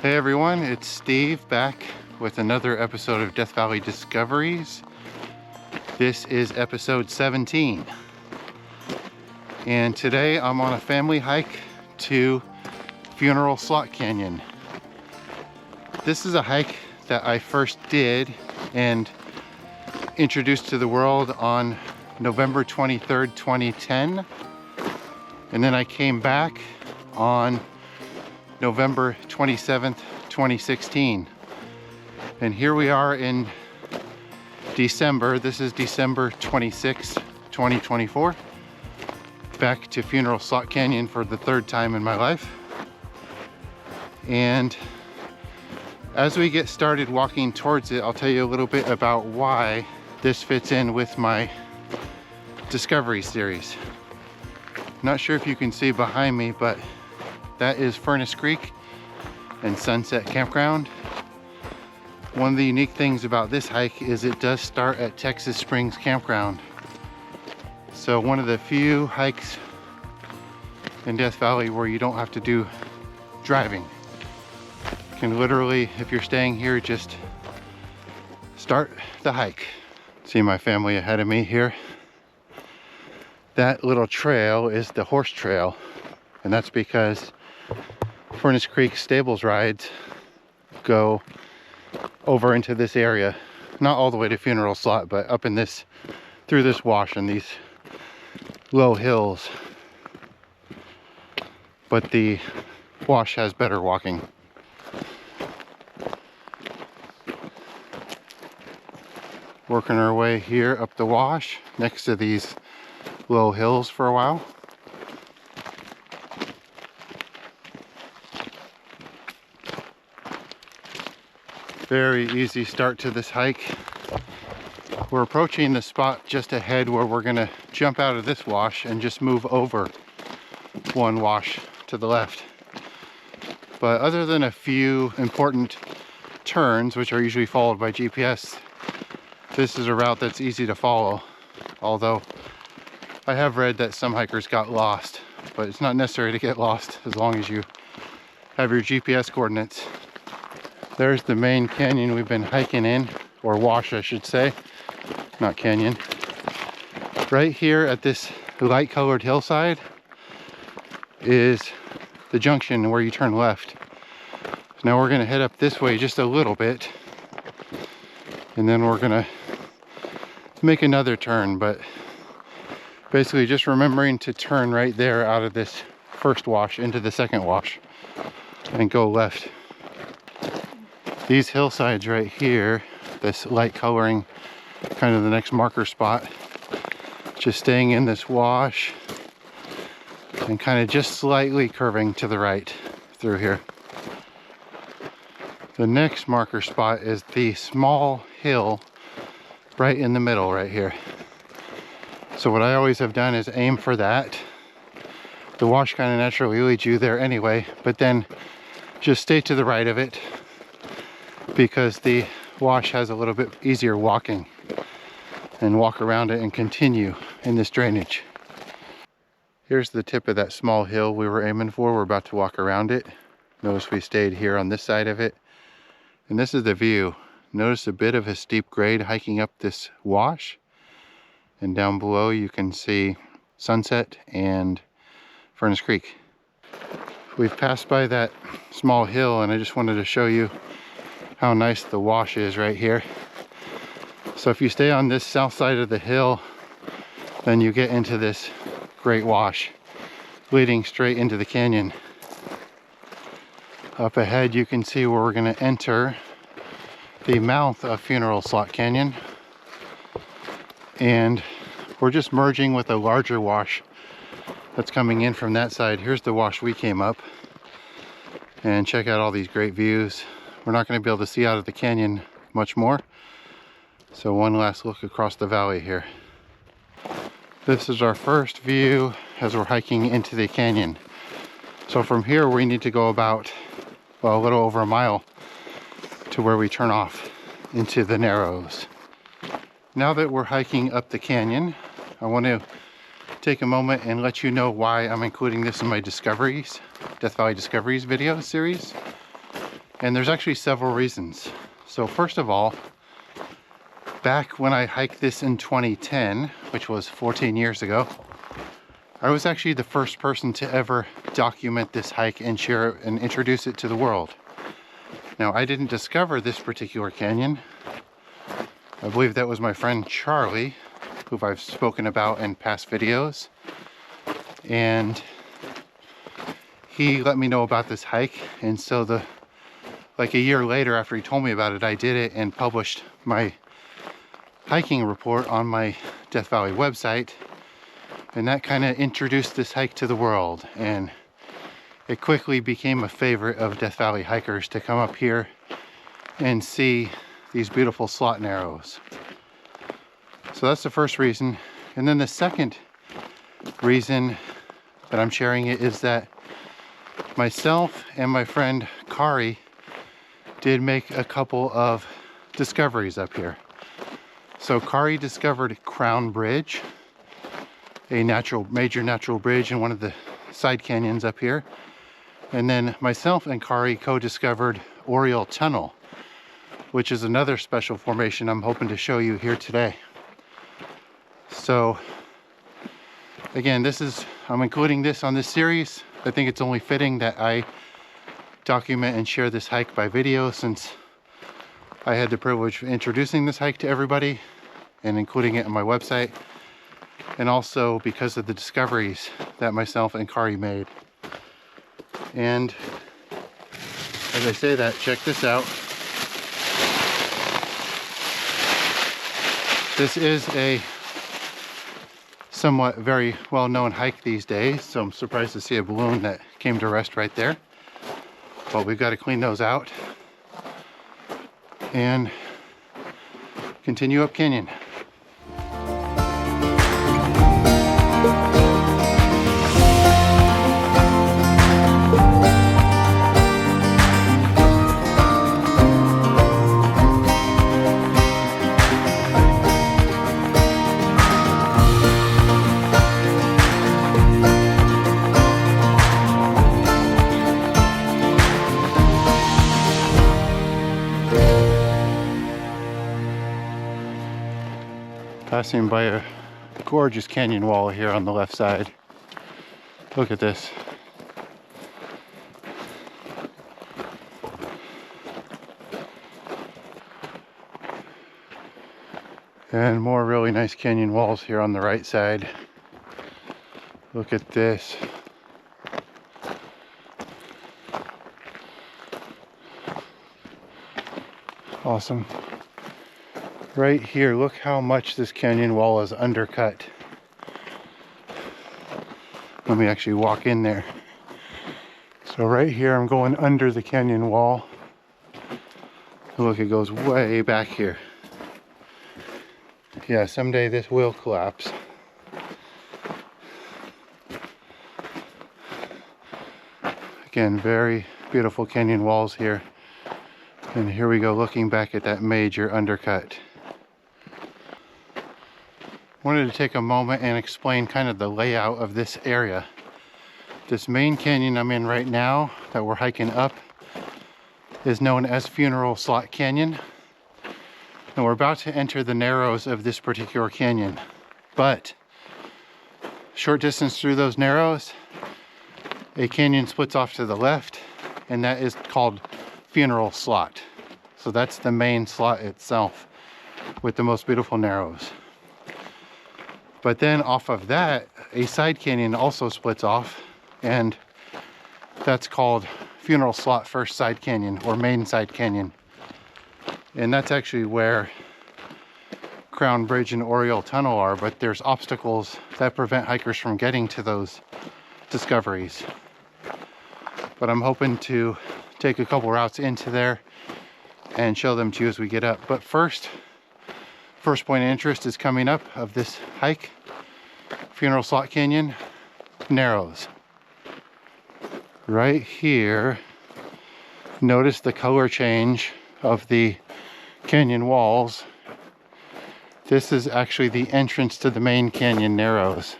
Hey everyone, it's Steve back with another episode of Death Valley Discoveries. This is episode 17. And today I'm on a family hike to Funeral Slot Canyon. This is a hike that I first did and introduced to the world on November 23rd, 2010. And then I came back on November 27th, 2016. And here we are in December. This is December 26th, 2024. Back to Funeral Slot Canyon for the third time in my life. And as we get started walking towards it, I'll tell you a little bit about why this fits in with my Discovery series. Not sure if you can see behind me, but that is Furnace Creek and Sunset Campground. One of the unique things about this hike is it does start at Texas Springs Campground. So one of the few hikes in Death Valley where you don't have to do driving. You can literally, if you're staying here, just start the hike. See my family ahead of me here. That little trail is the horse trail, and that's because Furnace Creek stables rides go over into this area, not all the way to Funeral Slot, but up in this, through this wash and these low hills. But the wash has better walking. Working our way here up the wash next to these low hills for a while. Very easy start to this hike. We're approaching the spot just ahead where we're gonna jump out of this wash and just move over one wash to the left. But other than a few important turns, which are usually followed by GPS, this is a route that's easy to follow. Although I have read that some hikers got lost, but it's not necessary to get lost as long as you have your GPS coordinates. There's the main canyon we've been hiking in, or wash I should say, not canyon. Right here at this light colored hillside is the junction where you turn left. Now we're gonna head up this way just a little bit, and then we're gonna make another turn, but basically just remembering to turn right there out of this first wash into the second wash and go left. These hillsides right here, this light coloring, kind of the next marker spot, just staying in this wash and kind of just slightly curving to the right through here. The next marker spot is the small hill right in the middle right here. So what I always have done is aim for that. The wash kind of naturally leads you there anyway, but then just stay to the right of it, because the wash has a little bit easier walking, and walk around it and continue in this drainage. Here's the tip of that small hill we were aiming for. We're about to walk around it. Notice we stayed here on this side of it, and this is the view. Notice a bit of a steep grade hiking up this wash, and down below you can see Sunset and Furnace Creek. We've passed by that small hill, and I just wanted to show you how nice the wash is right here. So if you stay on this south side of the hill, then you get into this great wash leading straight into the canyon. Up ahead you can see where we're going to enter the mouth of Funeral Slot Canyon, and we're just merging with a larger wash that's coming in from that side. Here's the wash we came up, and check out all these great views. we're not going to be able to see out of the canyon much more. So one last look across the valley here. This is our first view as we're hiking into the canyon. So from here we need to go about, well, a little over a mile to where we turn off into the Narrows. Now that we're hiking up the canyon, I want to take a moment and let you know why I'm including this in my Discoveries, Death Valley Discoveries video series. And there's actually several reasons. So first of all, back when I hiked this in 2010, which was 14 years ago, I was actually the first person to ever document this hike and share it and introduce it to the world. Now, I didn't discover this particular canyon. I believe that was my friend Charlie, who I've spoken about in past videos. And he let me know about this hike. And so like a year later after he told me about it, I did it and published my hiking report on my Death Valley website. And that kind of introduced this hike to the world. And it quickly became a favorite of Death Valley hikers to come up here and see these beautiful slot narrows. So that's the first reason. And then the second reason that I'm sharing it is that myself and my friend Kauri did make a couple of discoveries up here. So Kauri discovered Crown Bridge, a major natural bridge in one of the side canyons up here. And then myself and Kauri co-discovered Oriel Tunnel, which is another special formation I'm hoping to show you here today. So again, I'm including this on this series. I think it's only fitting that I document and share this hike by video, since I had the privilege of introducing this hike to everybody and including it on my website, and also because of the discoveries that myself and Kauri made. And as I say that, check this out. This is a somewhat very well-known hike these days, so I'm surprised to see a balloon that came to rest right there. But we've got to clean those out and continue up canyon. Passing by a gorgeous canyon wall here on the left side. Look at this. And more really nice canyon walls here on the right side. Look at this. Awesome. Right here, look how much this canyon wall is undercut. Let me actually walk in there. So right here, I'm going under the canyon wall. Look, it goes way back here. Yeah, someday this will collapse. Again, very beautiful canyon walls here. And here we go, looking back at that major undercut. Wanted to take a moment and explain kind of the layout of this area. This main canyon I'm in right now that we're hiking up is known as Funeral Slot Canyon. And we're about to enter the narrows of this particular canyon. But short distance through those narrows, a canyon splits off to the left, and that is called Funeral Slot. So that's the main slot itself with the most beautiful narrows. But then off of that, a side canyon also splits off, and that's called Funeral Slot First Side Canyon, or Main Side Canyon. And that's actually where Crown Bridge and Oriel Tunnel are, but there's obstacles that prevent hikers from getting to those discoveries. But I'm hoping to take a couple routes into there and show them to you as we get up. But first point of interest is coming up of this hike, Funeral Slot Canyon Narrows. Right here, notice the color change of the canyon walls. This is actually the entrance to the main canyon narrows.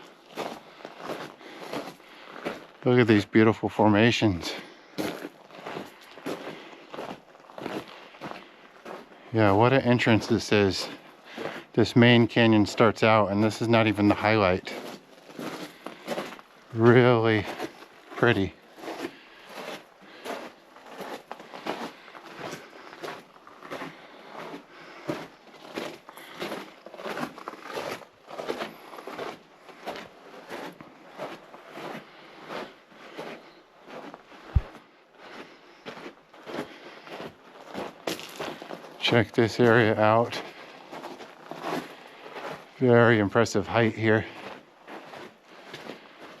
Look at these beautiful formations. Yeah, what an entrance this is. This main canyon starts out, and this is not even the highlight. Really pretty. Check this area out. Very impressive height here.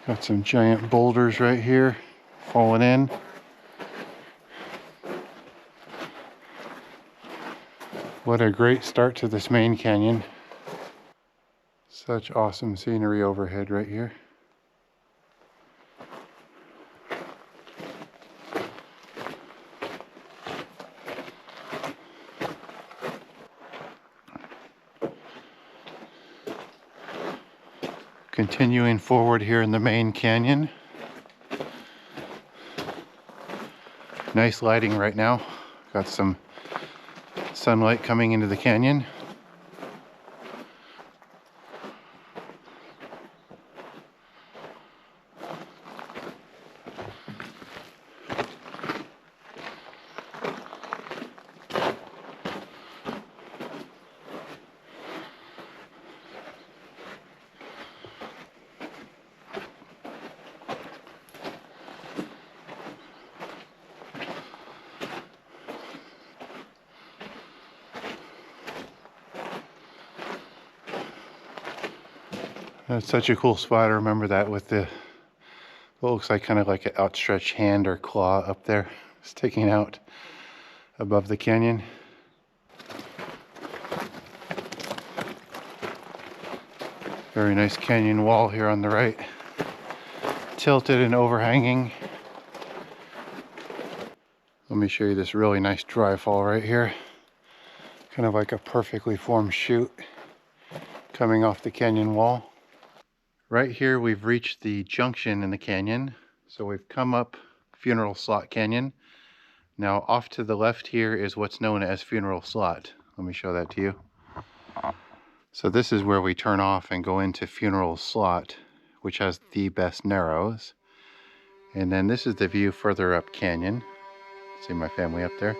Got some giant boulders right here falling in. What a great start to this main canyon. Such awesome scenery overhead right here. Continuing forward here in the main canyon. Nice lighting right now. Got some sunlight coming into the canyon. That's such a cool spot. I remember that with the, what looks like kind of like an outstretched hand or claw up there sticking out above the canyon. Very nice canyon wall here on the right. Tilted and overhanging. Let me show you this really nice dry fall right here. Kind of like a perfectly formed chute coming off the canyon wall. Right here we've reached the junction in the canyon. So we've come up Funeral Slot Canyon. Now off to the left here is what's known as Funeral Slot. Let me show that to you. So this is where we turn off and go into Funeral Slot, which has the best narrows. And then this is the view further up canyon. See my family up there.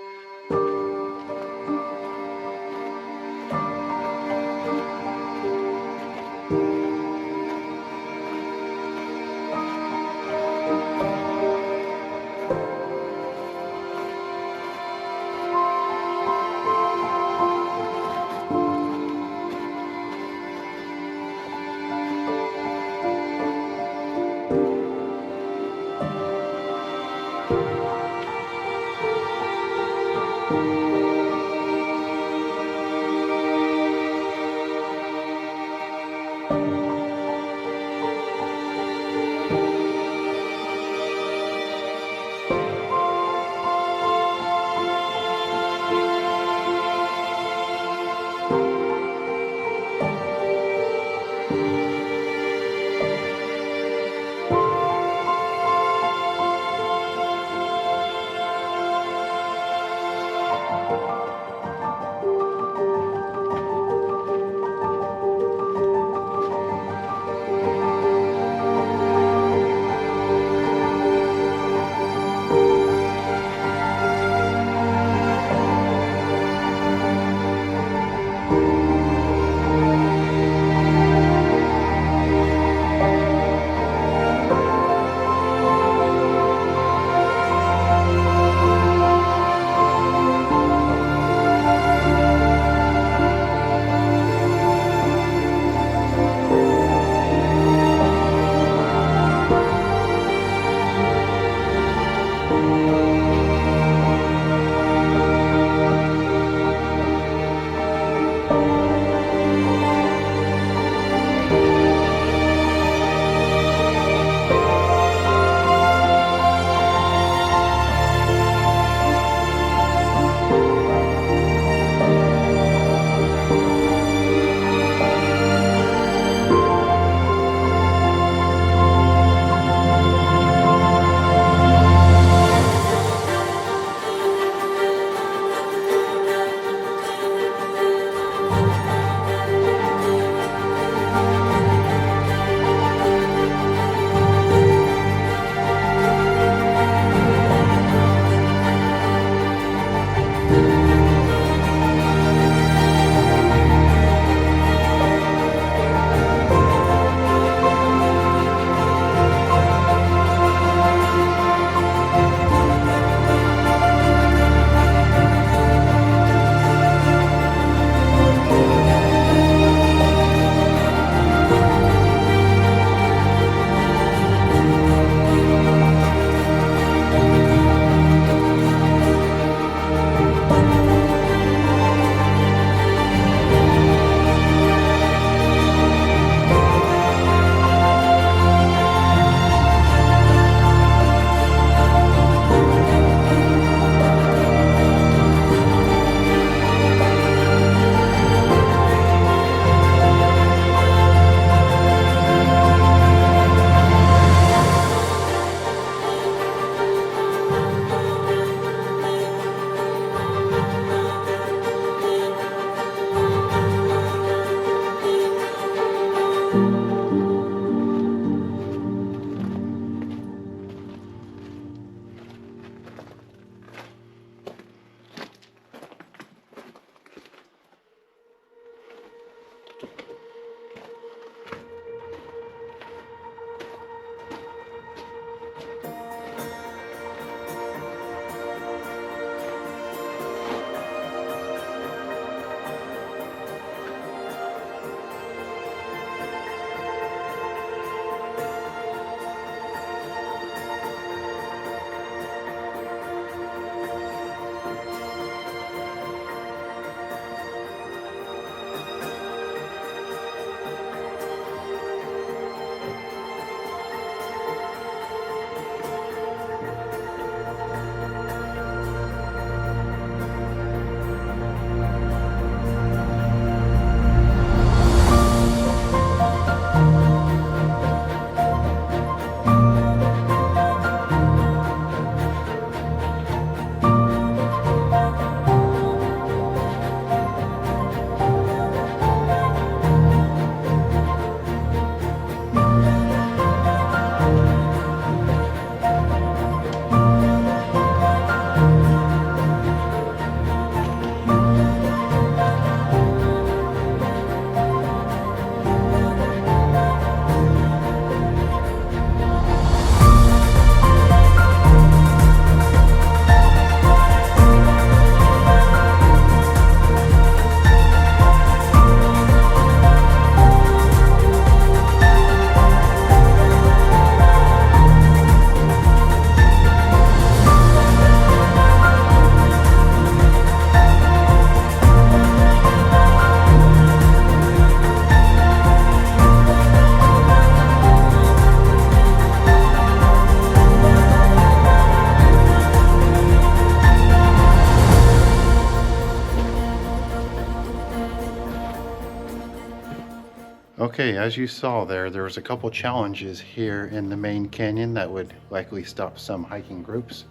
Okay, as you saw there was a couple challenges here in the main canyon that would likely stop some hiking groups.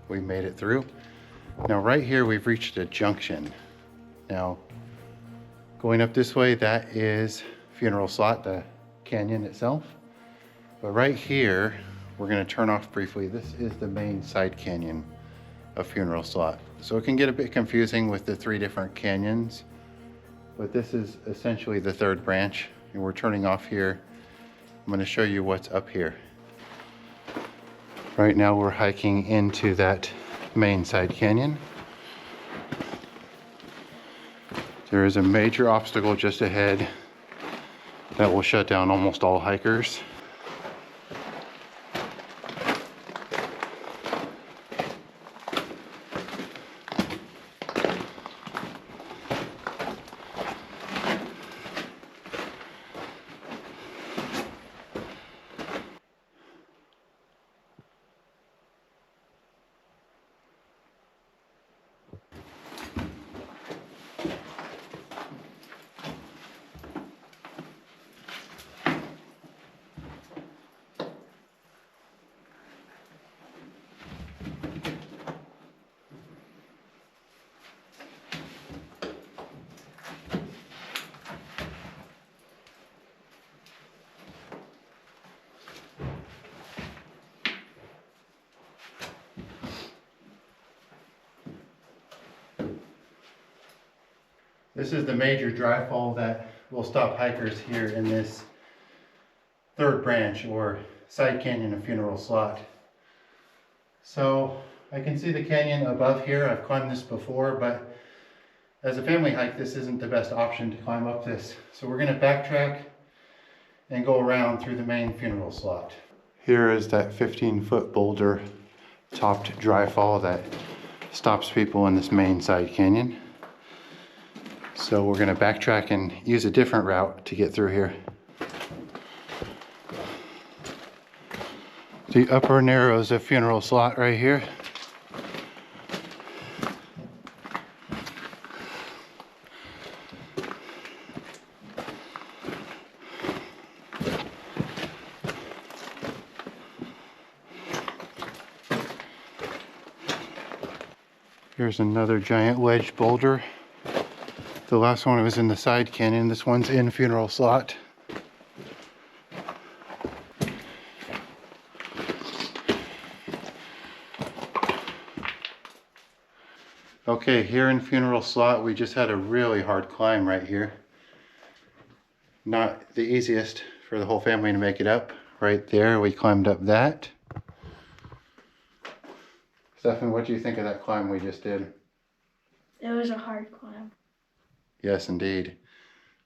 We made it through. Now right here we've reached a junction. Now going up this way, that is Funeral Slot, the canyon itself. But right here, we're gonna turn off briefly. This is the main side canyon of Funeral Slot. So it can get a bit confusing with the 3 different canyons, but this is essentially the 3rd branch, and we're turning off here. I'm gonna show you what's up here. Right now we're hiking into that main side canyon. There is a major obstacle just ahead that will shut down almost all hikers. This is the major dry fall that will stop hikers here in this 3rd branch or side canyon of Funeral Slot. So I can see the canyon above here. I've climbed this before, but as a family hike, this isn't the best option to climb up this. So we're gonna backtrack and go around through the main Funeral Slot. Here is that 15-foot boulder topped dry fall that stops people in this main side canyon. So we're gonna backtrack and use a different route to get through here. The upper narrows of Funeral Slot right here. Here's another giant wedge boulder. The last one was in the side canyon. This one's in Funeral Slot. Okay, here in Funeral Slot, we just had a really hard climb right here. Not the easiest for the whole family to make it up. Right there, we climbed up that. Stefan, what do you think of that climb we just did? It was a hard climb. Yes, indeed.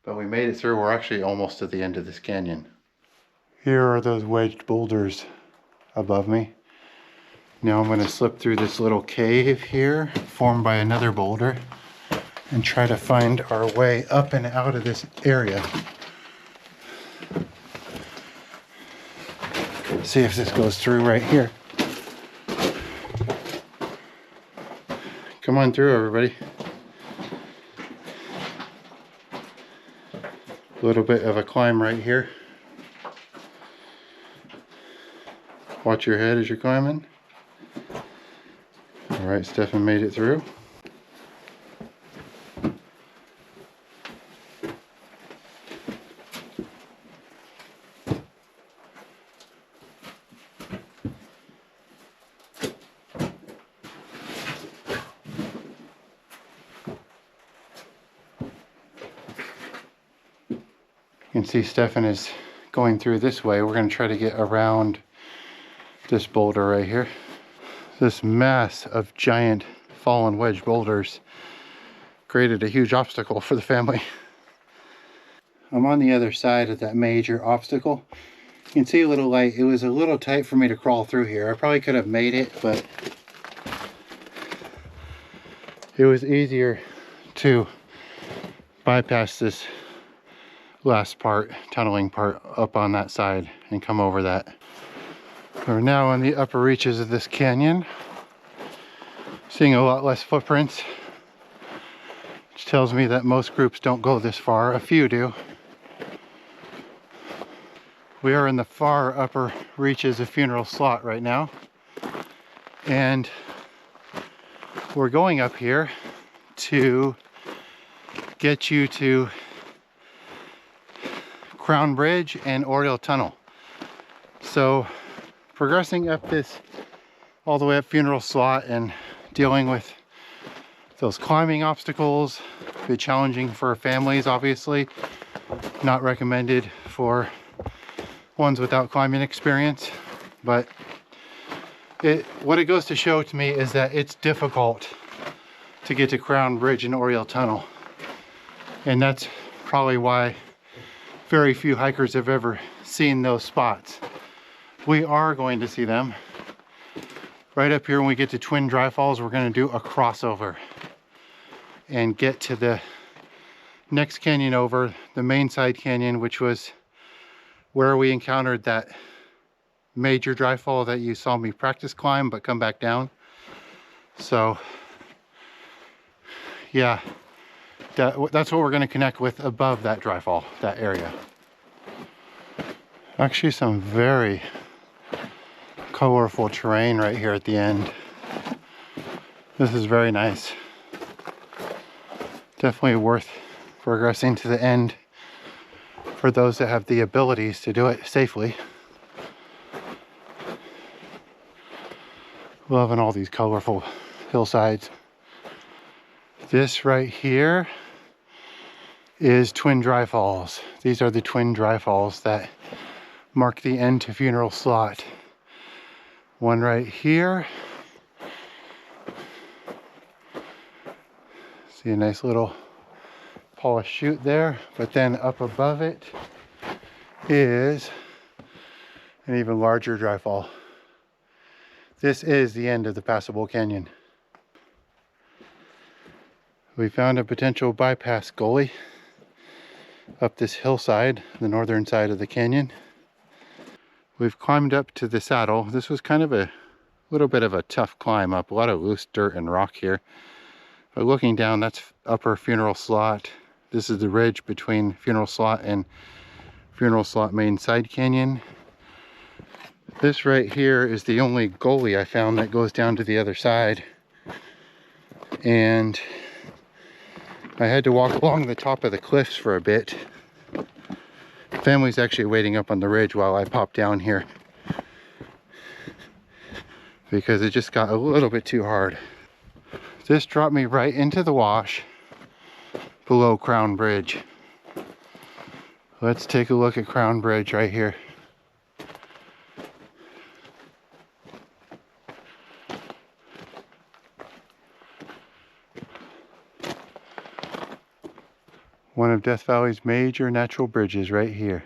But we made it through. We're actually almost to the end of this canyon. Here are those wedged boulders above me. Now I'm going to slip through this little cave here, formed by another boulder, and try to find our way up and out of this area. See if this goes through right here. Come on through, everybody. A little bit of a climb right here. Watch your head as you're climbing. All right, Stefan made it through. You can see Stefan is going through this way. We're going to try to get around this boulder right here. This mass of giant fallen wedge boulders created a huge obstacle for the family. I'm on the other side of that major obstacle. You can see a little light. It was a little tight for me to crawl through here. I probably could have made it, but it was easier to bypass this last part, tunneling part, up on that side and come over that. We're now in the upper reaches of this canyon, seeing a lot less footprints, which tells me that most groups don't go this far. A few do. We are in the far upper reaches of Funeral Slot right now, and we're going up here to get you to Crown Bridge and Oriel Tunnel. So progressing up this all the way up Funeral Slot and dealing with those climbing obstacles, be challenging for families, obviously. Not recommended for ones without climbing experience, but what it goes to show to me is that it's difficult to get to Crown Bridge and Oriel Tunnel. And that's probably why very few hikers have ever seen those spots. We are going to see them. Right up here when we get to Twin Dry Falls, we're going to do a crossover and get to the next canyon over, the main side canyon, which was where we encountered that major dry fall that you saw me practice climb but come back down. So yeah, that's what we're going to connect with above that dry fall, that area. Actually some very colorful terrain right here at the end. This is very nice. Definitely worth progressing to the end for those that have the abilities to do it safely. Loving all these colorful hillsides. This right here is Twin Dry Falls. These are the Twin Dry Falls that mark the end to Funeral Slot. One right here. See a nice little polished chute there, but then up above it is an even larger dry fall. This is the end of the passable canyon. We found a potential bypass gully up this hillside, the northern side of the canyon. We've climbed up to the saddle. This was kind of a little bit of a tough climb up, a lot of loose dirt and rock here. But looking down, that's upper Funeral Slot. This is the ridge between Funeral Slot and Funeral Slot main side canyon. This right here is the only gully I found that goes down to the other side. And I had to walk along the top of the cliffs for a bit. Family's actually waiting up on the ridge while I pop down here, because it just got a little bit too hard. This dropped me right into the wash below Crown Bridge. Let's take a look at Crown Bridge right here. One of Death Valley's major natural bridges right here.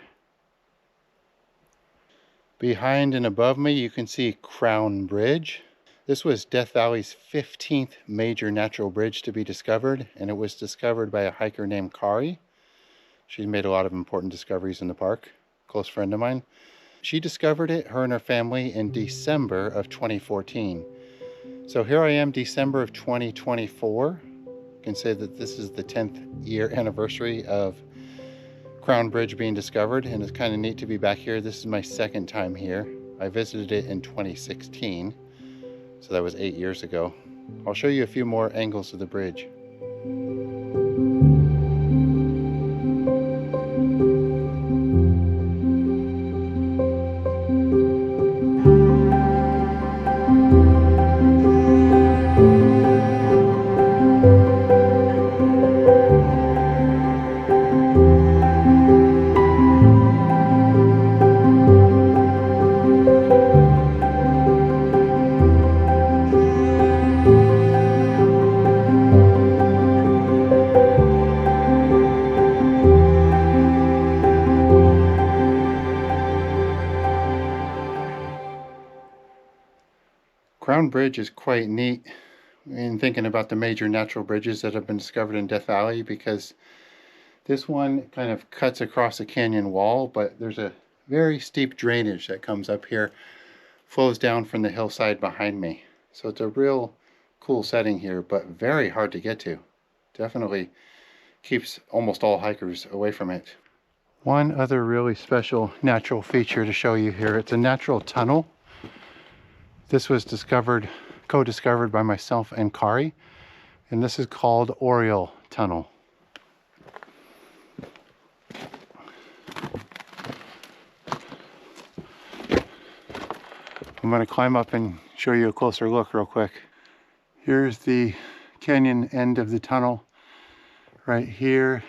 Behind and above me you can see Crown Bridge. This was Death Valley's 15th major natural bridge to be discovered, and it was discovered by a hiker named Kauri. She's made a lot of important discoveries in the park, close friend of mine. She discovered it, her and her family, in December of 2014. So here I am, December of 2024. I can say that this is the 10th year anniversary of Crown Bridge being discovered, and it's kind of neat to be back here. This is my second time here. I visited it in 2016. So that was 8 years ago. I'll show you a few more angles of the bridge. Crown Bridge is quite neat in thinking about the major natural bridges that have been discovered in Death Valley, because this one kind of cuts across a canyon wall, but there's a very steep drainage that comes up here, flows down from the hillside behind me. So it's a real cool setting here, but very hard to get to. Definitely keeps almost all hikers away from it. One other really special natural feature to show you here. It's a natural tunnel. This was co-discovered by myself and Kauri, and this is called Oriel Tunnel. I'm going to climb up and show you a closer look real quick. Here's the canyon end of the tunnel right here.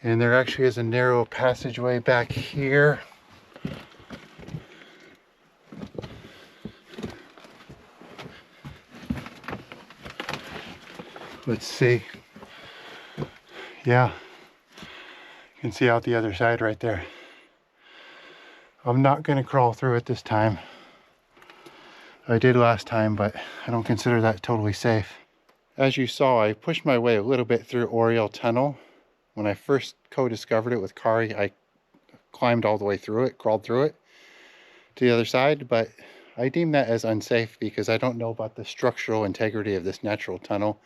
And there actually is a narrow passageway back here. Let's see. Yeah, you can see out the other side right there. I'm not going to crawl through it this time. I did last time, but I don't consider that totally safe. As you saw, I pushed my way a little bit through Oriel Tunnel. When I first co-discovered it with Kauri, I climbed all the way through it, crawled through it to the other side, but I deem that as unsafe because I don't know about the structural integrity of this natural tunnel.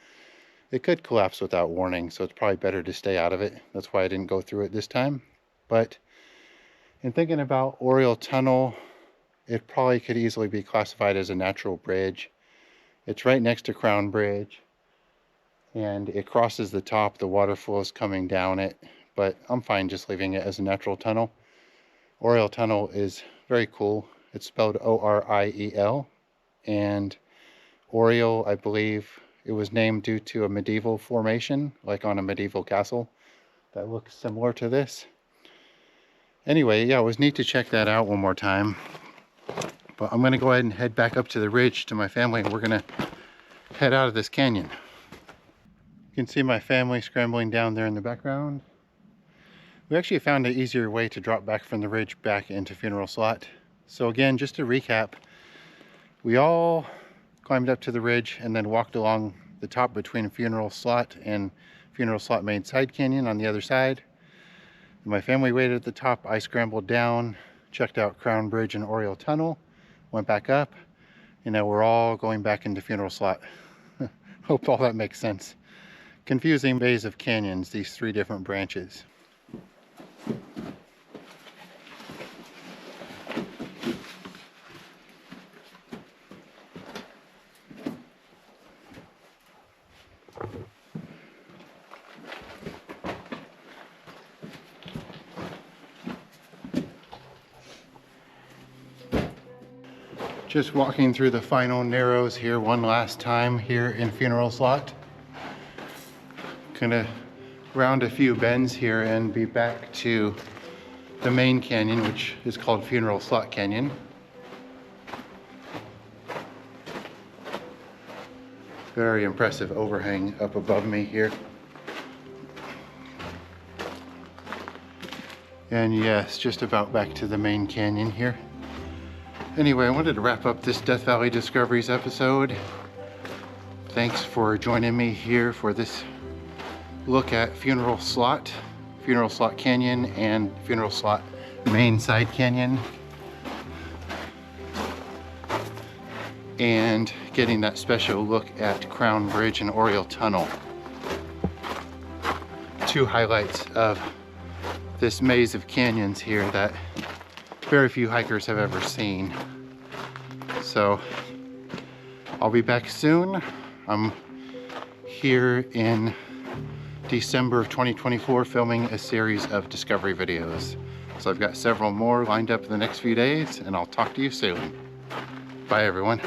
It could collapse without warning, so it's probably better to stay out of it. That's why I didn't go through it this time. But in thinking about Oriel Tunnel, it probably could easily be classified as a natural bridge. It's right next to Crown Bridge, and it crosses the top. The water flows coming down it, but I'm fine just leaving it as a natural tunnel. Oriel Tunnel is very cool. It's spelled O-R-I-E-L, and Oriel, I believe, it was named due to a medieval formation, like on a medieval castle, that looks similar to this. Anyway, yeah, it was neat to check that out one more time. But I'm going to go ahead and head back up to the ridge to my family, and we're going to head out of this canyon. You can see my family scrambling down there in the background. We actually found an easier way to drop back from the ridge back into Funeral Slot. So again, just to recap, we all climbed up to the ridge and then walked along the top between Funeral Slot and Funeral Slot Main Side Canyon on the other side. My family waited at the top. I scrambled down, checked out Crown Bridge and Oriel Tunnel, went back up, and now we're all going back into Funeral Slot. Hope all that makes sense. Confusing maze of canyons, these three different branches. Just walking through the final narrows here one last time here in Funeral Slot. Gonna round a few bends here and be back to the main canyon, which is called Funeral Slot Canyon. Very impressive overhang up above me here. And yes, just about back to the main canyon here. Anyway, I wanted to wrap up this Death Valley Discoveries episode. Thanks for joining me here for this look at Funeral Slot Canyon, and Funeral Slot Main Side Canyon. And getting that special look at Crown Bridge and Oriel Tunnel. Two highlights of this maze of canyons here that very few hikers have ever seen. So I'll be back soon. I'm here in December of 2024 filming a series of discovery videos. So I've got several more lined up in the next few days, and I'll talk to you soon. Bye everyone.